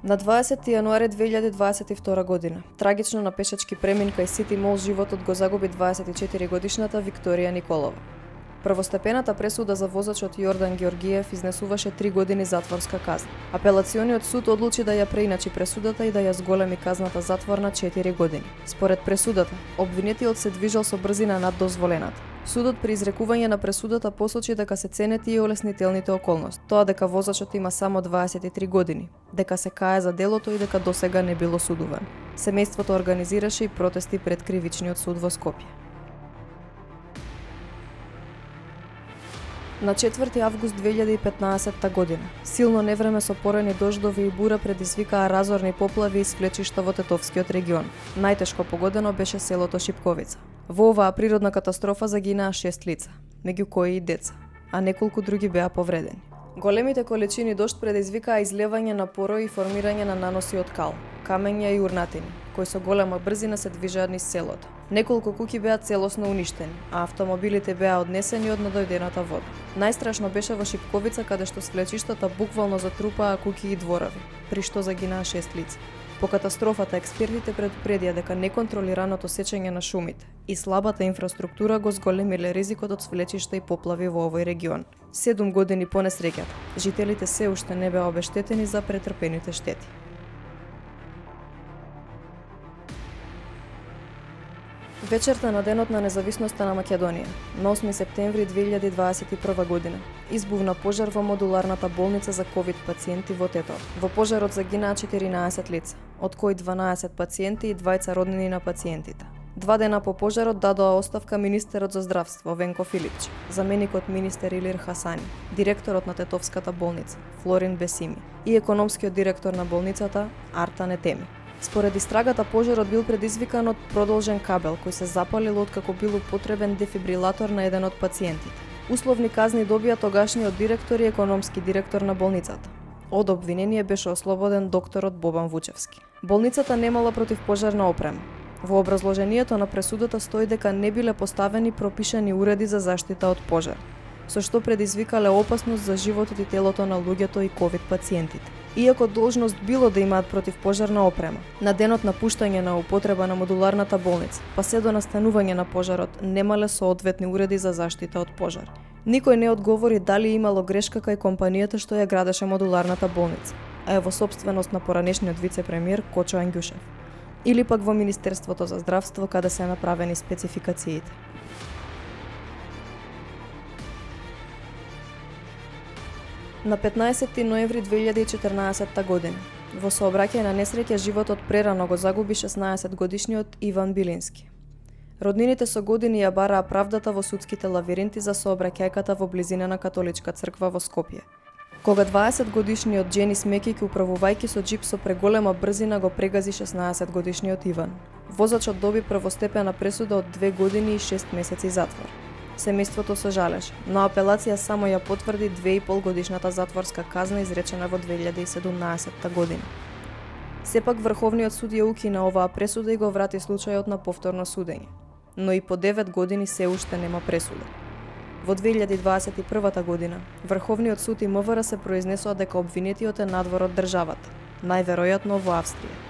На 20 јануари 2022 година, трагично на пешачки премин кај Сити Мол животот го загуби 24 годишната Викторија Николова. Првостепената пресуда за возачот Јордан Георгиев изнесуваше 3 години затворска казна. Апелациониот суд одлучи да ја преиначи пресудата и да ја зголеми казната затвор на 4 години. Според пресудата, обвинетиот се движел со брзина над дозволената. Судот при изрекување на пресудата посочи дека се ценети и олеснителните околности, тоа дека возачот има само 23 години, дека се кае за делото и дека досега не било судуван. Семејството организираше и протести пред кривичниот суд во Скопје. На 4 август 2015 година, силно невреме со порани дождови и бура предизвикаа разорни поплави из влечишта во Тетовскиот регион. Најтешко погодено беше селото Шипковица. Во оваа природна катастрофа загинаа 6 лица, меѓу кои и деца, а неколку други беа повредени. Големите количини дожд предизвикаа излевање на порои и формирање на наноси од кал, камења и урнатини, кои со голема брзина се движеа низ селото. Неколку куќи беа целосно уништени, а автомобилите беа однесени од надојдената вода. Најстрашно беше во Шипковица, каде што свлечиштата буквално затрупаа куќи и дворови, при што загинаа 6 лица. По катастрофата експертите предупредија дека неконтролираното сечење на шумите и слабата инфраструктура го зголемиле ризикот од свлечишта и поплави во овој регион. 7 години по несреќата, жителите се уште не беа обештетени за претрпените штети. Вечерта на денот на независноста на Македонија, на 8 септември 2021 година, избувна пожар во модуларната болница за ковид пациенти во Тетово. Во пожарот загинаа 14 лица, од кои 12 пациенти и 2 роднини на пациентите. 2 дена по пожарот дадоа оставка министерот за здравство Венко Филипчи, заменикот министер Илир Хасани, директорот на Тетовската болница Флорин Бесими и економскиот директор на болницата Арта Нетеми. Според истрагата, пожарот бил предизвикан од продолжен кабел кој се запалил откако бил употребен дефибрилатор на еден од пациентите. Условни казни добија тогашниот директор и економски директор на болницата. Од обвинение беше ослободен докторот Бобан Вучевски. Болницата немала противпожарна опрема. Во образложението на пресудата стои дека не биле поставени пропишани уреди за заштита од пожар, со што предизвикале опасност за животот и телото на луѓето и ковид пациентите. Иако должност било да имаат противпожарна опрема, на денот на пуштање на употреба на модуларната болница, па се до настанување на пожарот, немале соодветни уреди за заштита од пожар. Никој не одговори дали имало грешка кај компанијата што ја градеше модуларната болница, а е во сопственост на поранешниот вице-премиер Кочо Ангјушев, или пак во Министерството за здравство каде се направени спецификациите. На 15 ноември 2014 година, во сообраќај на несреќа животот прерано го загуби 16-годишниот Иван Билински. Роднините со години ја бараа правдата во судските лавиринти за сообраќајката во близина на католичка црква во Скопје. Кога 20-годишниот Дженис Мекик, управувајќи со џип со преголема брзина, го прегази 16-годишниот Иван. Возачот доби првостепена пресуда од 2 години и 6 месеци затвор. Семејството се жалеше, но апелација само ја потврди 2,5 годишната затворска казна изречена во 2017 година. Сепак Врховниот суд ја укина оваа пресуда и го врати случајот на повторно судење, но и по 9 години се уште нема пресуда. Во 2021 година, Врховниот суд и МВР се произнесоа дека обвинетиот е надвор од државата, најверојатно во Австрија.